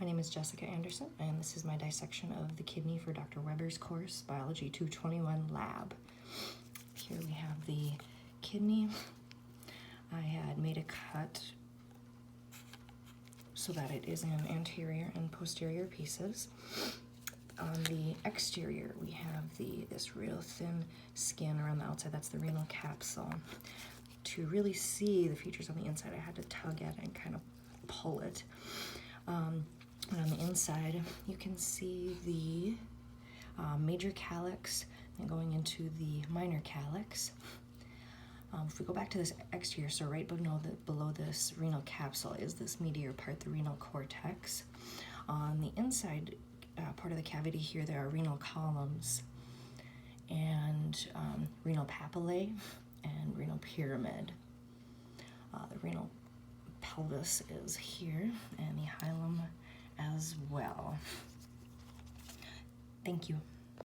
My name is Jessica Anderson, and this is my dissection of the kidney for Dr. Weber's course, BIOL221 Lab. Here we have the kidney. I had made a cut so that it is in anterior and posterior pieces. On the exterior, we have this real thin skin around the outside. That's the renal capsule. To really see the features on the inside, I had to tug at it and kind of pull it. And on the inside, you can see the major calyx and going into the minor calyx. If we go back to this exterior, so right below this renal capsule is this meatier part, the renal cortex. On the inside part of the cavity here, there are renal columns and renal papillae and renal pyramid. The renal pelvis is here, and the hilum as well. Thank you.